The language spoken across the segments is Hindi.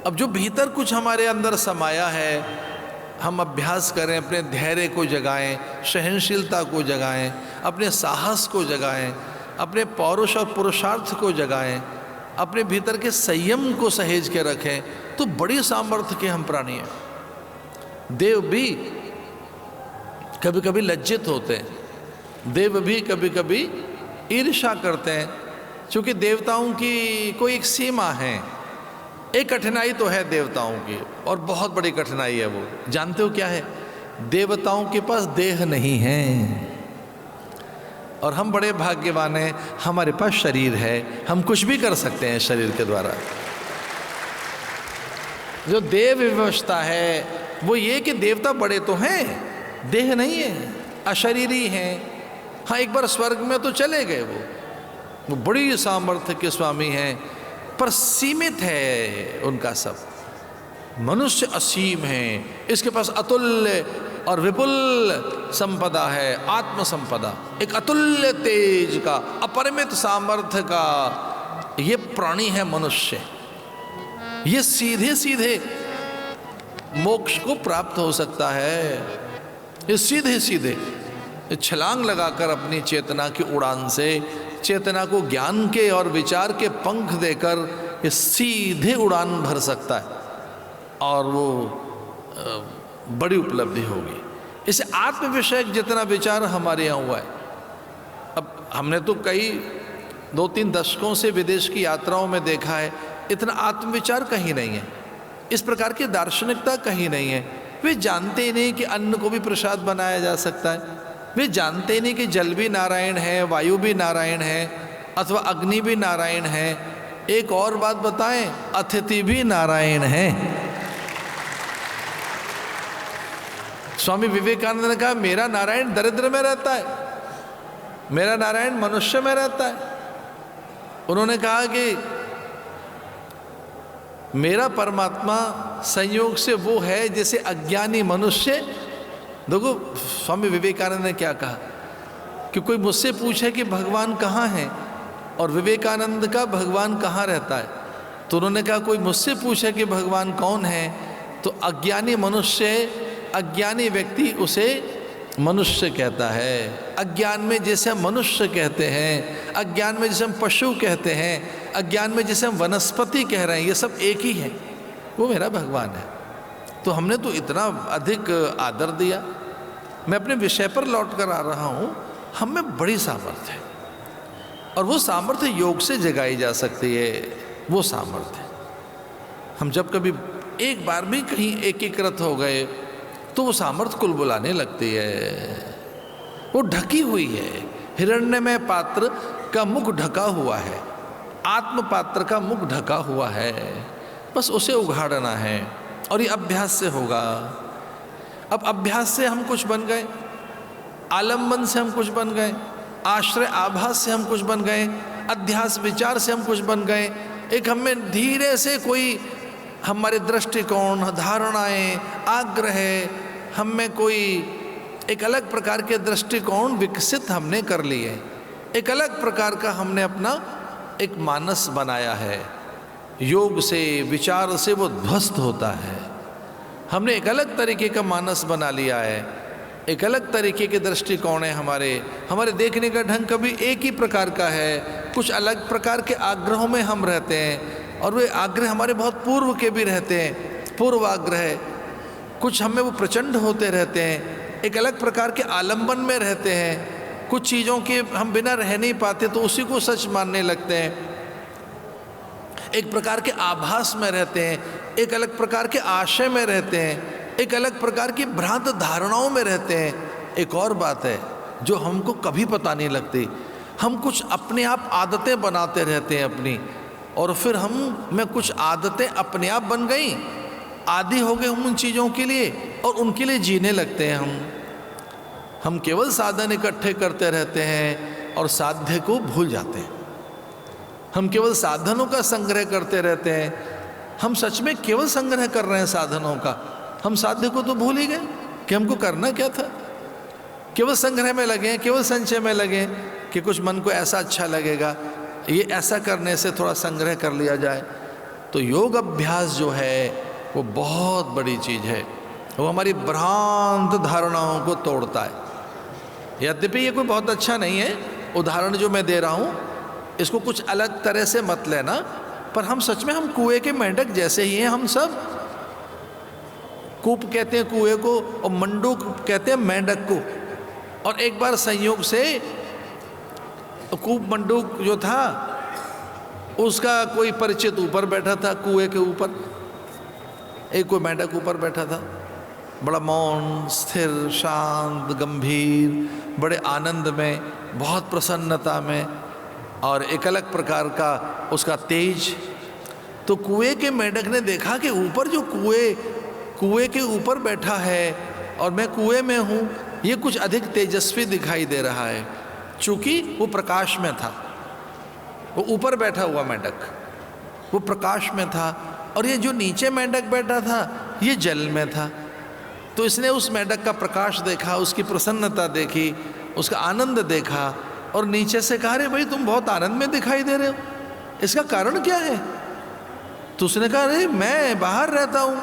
अब जो भीतर कुछ हमारे अंदर समाया है, हम अभ्यास करें, अपने धैर्य को जगाएं, सहनशीलता को जगाएं, अपने साहस को जगाएं, अपने पौरुष और पुरुषार्थ को जगाएं, अपने भीतर के संयम को सहेज के रखें, तो बड़ी सामर्थ्य के हम प्राणी हैं। देव भी कभी कभी लज्जित होते हैं, देव भी कभी कभी ईर्ष्या करते हैं, क्योंकि देवताओं की कोई एक सीमा है। एक कठिनाई तो है देवताओं की, और बहुत बड़ी कठिनाई है वो, जानते हो क्या है? देवताओं के पास देह नहीं है, और हम बड़े भाग्यवान हैं, हमारे पास शरीर है, हम कुछ भी कर सकते हैं शरीर के द्वारा। जो देव विवशता है वो ये कि देवता बड़े तो हैं, देह नहीं है, अशरीरी हैं। हाँ, एक बार स्वर्ग में तो चले गए, वो बड़ी सामर्थ्य के स्वामी हैं, पर सीमित है उनका सब। मनुष्य असीम है, इसके पास अतुल्य और विपुल संपदा है, आत्म संपदा, एक अतुल्य तेज का, अपरिमित सामर्थ्य का ये प्राणी है मनुष्य। ये सीधे सीधे मोक्ष को प्राप्त हो सकता है, ये सीधे सीधे छलांग लगाकर अपनी चेतना की उड़ान से, चेतना को ज्ञान के और विचार के पंख देकर ये सीधे उड़ान भर सकता है, और वो बड़ी उपलब्धि होगी। इसे आत्म विषयक जितना विचार हमारे यहाँ हुआ है, अब हमने तो कई 2-3 दशकों से विदेश की यात्राओं में देखा है, इतना आत्मविचार कहीं नहीं है, इस प्रकार की दार्शनिकता कहीं नहीं है। वे जानते ही नहीं कि अन्न को भी प्रसाद बनाया जा सकता है, वे जानते ही नहीं कि जल भी नारायण है, वायु भी नारायण है, अथवा अग्नि भी नारायण है। एक और बात बताएं, अतिथि भी नारायण है। स्वामी विवेकानंद ने कहा, मेरा नारायण दरिद्र में रहता है, मेरा नारायण मनुष्य में रहता है। उन्होंने कहा कि मेरा परमात्मा संयोग से वो है जैसे अज्ञानी मनुष्य। देखो स्वामी विवेकानंद ने क्या कहा कि कोई मुझसे पूछे कि भगवान कहाँ है, और विवेकानंद का भगवान कहाँ रहता है, तो उन्होंने कहा कोई मुझसे पूछे कि भगवान कौन है, तो अज्ञानी मनुष्य, अज्ञानी व्यक्ति उसे मनुष्य कहता है। अज्ञान में जैसे हम मनुष्य कहते हैं, अज्ञान में जैसे हम पशु कहते हैं, अज्ञान में जैसे हम वनस्पति कह रहे हैं, ये सब एक ही है, वो मेरा भगवान है। तो हमने तो इतना अधिक आदर दिया। मैं अपने विषय पर लौट कर आ रहा हूँ, हम में बड़ी सामर्थ्य है, और वो सामर्थ्य योग से जगाई जा सकती है। वो सामर्थ्य हम जब कभी एक बार भी कहीं एकीकृत हो गए तो वो सामर्थ्य कुलबुलाने लगती है। वो ढकी हुई है, हिरण्यमय पात्र का मुख ढका हुआ है, आत्म पात्र का मुख ढका हुआ है, बस उसे उघाड़ना है, और ये अभ्यास से होगा। अब अभ्यास से हम कुछ बन गए, आलम्बन से हम कुछ बन गए, आश्रय आभास से हम कुछ बन गए, अध्यास विचार से हम कुछ बन गए। एक हमें धीरे से कोई हमारे दृष्टिकोण, धारणाएं, आग्रह, हम में कोई एक अलग प्रकार के दृष्टिकोण विकसित हमने कर लिए, एक अलग प्रकार का हमने अपना एक मानस बनाया है। योग से, विचार से वो ध्वस्त होता है। हमने एक अलग तरीके का मानस बना लिया है, एक अलग तरीके के दृष्टिकोण है हमारे देखने का ढंग कभी एक ही प्रकार का है, कुछ अलग प्रकार के आग्रहों में हम रहते हैं, और वे आग्रह हमारे बहुत पूर्व के भी रहते हैं, पूर्वाग्रह, कुछ हमें वो प्रचंड होते रहते हैं, एक अलग प्रकार के आलंबन में रहते हैं, कुछ चीज़ों के हम बिना रह नहीं पाते तो उसी को सच मानने लगते हैं, एक प्रकार के आभास में रहते हैं, एक अलग प्रकार के आशय में रहते हैं, एक अलग प्रकार की भ्रांत धारणाओं में रहते हैं। एक और बात है जो हमको कभी पता नहीं लगती, हम कुछ अपने आप आदतें बनाते रहते हैं अपनी, और फिर हम में कुछ आदतें अपने आप बन गई, आदी हो गए हम उन चीज़ों के लिए, और उनके लिए जीने लगते हैं हम केवल साधन इकट्ठे करते रहते हैं और साध्य को भूल जाते हैं। हम केवल साधनों का संग्रह करते रहते हैं, हम सच में केवल संग्रह कर रहे हैं साधनों का, हम साध्य को तो भूल ही गए कि हमको करना क्या था। केवल संग्रह में लगे, केवल संचय में लगे कि कुछ मन को ऐसा अच्छा लगेगा, ये ऐसा करने से थोड़ा संग्रह कर लिया जाए, तो योग अभ्यास जो है वो बहुत बड़ी चीज़ है, वो हमारी भ्रांत धारणाओं को तोड़ता है। यद्यपि ये कोई बहुत अच्छा नहीं है, उदाहरण जो मैं दे रहा हूँ इसको कुछ अलग तरह से मत लेना, पर हम सच में हम कुएं के मेंढक जैसे ही हैं। हम सब कूप कहते हैं कुएं को और मंडूक कहते हैं मेंढक को। और एक बार संयोग से कूप मंडूक जो था उसका कोई परिचित ऊपर बैठा था कुएं के ऊपर, एक कोई मेंढक ऊपर बैठा था, बड़ा मौन, स्थिर, शांत, गंभीर, बड़े आनंद में, बहुत प्रसन्नता में और एक अलग प्रकार का उसका तेज। तो कुएं के मेंढक ने देखा कि ऊपर जो कुएं के ऊपर बैठा है और मैं कुएं में हूँ, ये कुछ अधिक तेजस्वी दिखाई दे रहा है। चूँकि वो प्रकाश में था, वो ऊपर बैठा हुआ मेंढक वो प्रकाश में था और ये जो नीचे मेंढक बैठा था ये जल में था। तो इसने उस मेंढक का प्रकाश देखा, उसकी प्रसन्नता देखी, उसका आनंद देखा और नीचे से कहा, अरे भाई तुम बहुत आनंद में दिखाई दे रहे हो, इसका कारण क्या है? तो उसने कहा, अरे मैं बाहर रहता हूँ,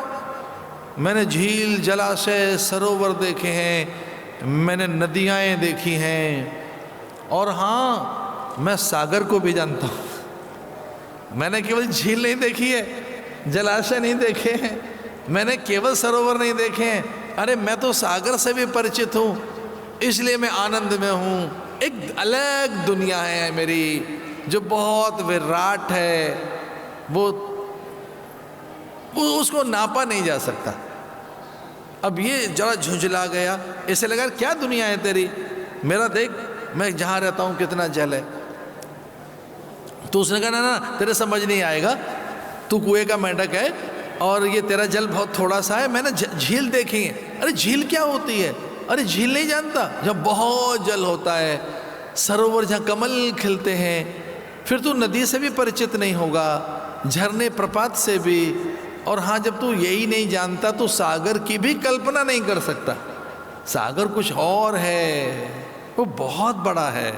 मैंने झील, जलाशय, सरोवर देखे हैं, मैंने नदियाँ देखी हैं और हाँ मैं सागर को भी जानता हूँ। मैंने केवल झील नहीं देखी है, जलाशय नहीं देखे हैं, मैंने केवल सरोवर नहीं देखे हैं, अरे मैं तो सागर से भी परिचित हूँ, इसलिए मैं आनंद में हूँ। एक अलग दुनिया है मेरी जो बहुत विराट है, वो उसको नापा नहीं जा सकता। अब ये जरा झुंझला गया, इसे लगा क्या दुनिया है तेरी, मेरा देख मैं जहाँ रहता हूँ कितना जल है। तो उसने कहा, ना तेरे समझ नहीं आएगा, तू कुएं का मेंढक है और ये तेरा जल बहुत थोड़ा सा है, मैंने झील देखी है। अरे झील क्या होती है? अरे झील नहीं जानता? जब बहुत जल होता है, सरोवर जहाँ कमल खिलते हैं, फिर तू नदी से भी परिचित नहीं होगा, झरने प्रपात से भी, और हाँ जब तू यही नहीं जानता तो सागर की भी कल्पना नहीं कर सकता। सागर कुछ और है, वो बहुत बड़ा है।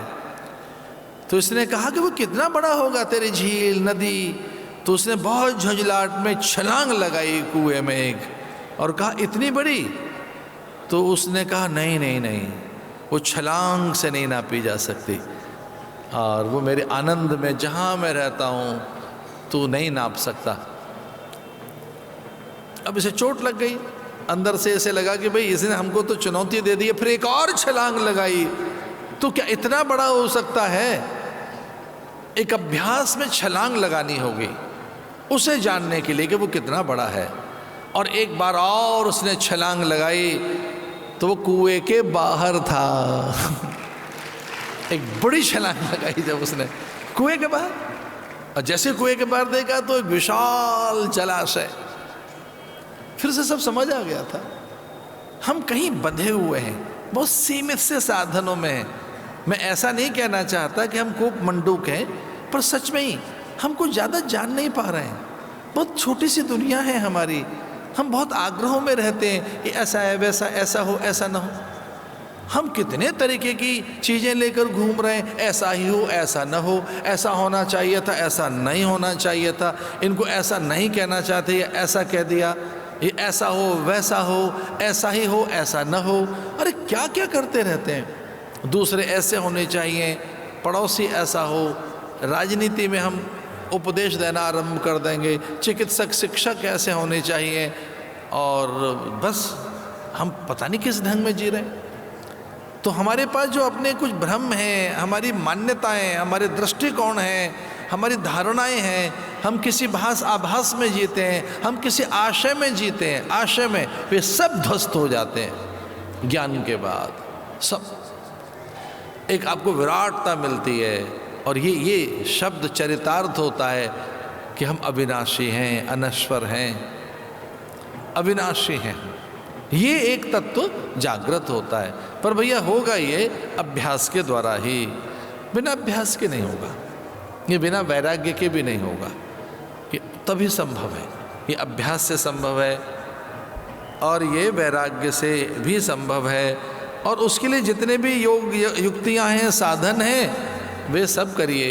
तो इसने कहा कि वो कितना बड़ा होगा तेरी झील, नदी? तो उसने बहुत झुंझलाहट में छलांग लगाई कुएं में एक और कहा, इतनी बड़ी? तो उसने कहा, नहीं नहीं नहीं, वो छलांग से नहीं नापी जा सकती और वो मेरे आनंद में जहाँ मैं रहता हूँ तू नहीं नाप सकता। अब इसे चोट लग गई, अंदर से ऐसे लगा कि भाई इसने हमको तो चुनौती दे दी है, फिर एक और छलांग लगाई, तो क्या इतना बड़ा हो सकता है? एक अभ्यास में छलांग लगानी होगी उसे जानने के लिए कि वो कितना बड़ा है। और एक बार और उसने छलांग लगाई तो वो कुएं के बाहर था। एक बड़ी छलांग लगाई जब उसने कुएं के बाहर, और जैसे कुएं के बाहर देखा तो एक विशाल जलाशय। फिर से सब समझ आ गया था, हम कहीं बंधे हुए हैं, बहुत सीमित से साधनों में हैं। मैं ऐसा नहीं कहना चाहता कि हम कूप मंडूक हैं, पर सच में ही हम कुछ ज़्यादा जान नहीं पा रहे हैं। बहुत छोटी सी दुनिया है हमारी, हम बहुत आग्रहों में रहते हैं, ये ऐसा है, वैसा, ऐसा हो, ऐसा ना हो। हम कितने तरीके की चीज़ें लेकर घूम रहे हैं, ऐसा ही हो, ऐसा ना हो, ऐसा होना चाहिए था, ऐसा नहीं होना चाहिए था, इनको ऐसा नहीं कहना चाहते, ये ऐसा कह दिया, ये ऐसा हो, वैसा हो, ऐसा ही हो, ऐसा ना हो। अरे क्या क्या करते रहते हैं। दूसरे ऐसे होने चाहिए, पड़ोसी ऐसा हो, राजनीति में हम उपदेश देना आरंभ कर देंगे, चिकित्सक, शिक्षक ऐसे होने चाहिए, और बस हम पता नहीं किस ढंग में जी रहे हैं। तो हमारे पास जो अपने कुछ भ्रम हैं, हमारी मान्यताएं, हमारे दृष्टिकोण हैं, हमारी धारणाएं हैं, हम किसी आभास में जीते हैं, हम किसी आशय में जीते हैं, आशय में वे सब ध्वस्त हो जाते हैं। ज्ञान के बाद सब एक आपको विराटता मिलती है, और ये शब्द चरितार्थ होता है कि हम अविनाशी हैं, अनश्वर हैं, अविनाशी हैं। ये एक तत्व जागृत होता है। पर भैया होगा ये अभ्यास के द्वारा ही, बिना अभ्यास के नहीं होगा, ये बिना वैराग्य के भी नहीं होगा। ये तभी संभव है, ये अभ्यास से संभव है और ये वैराग्य से भी संभव है। और उसके लिए जितने भी योग युक्तियां हैं, साधन हैं, वे सब करिए।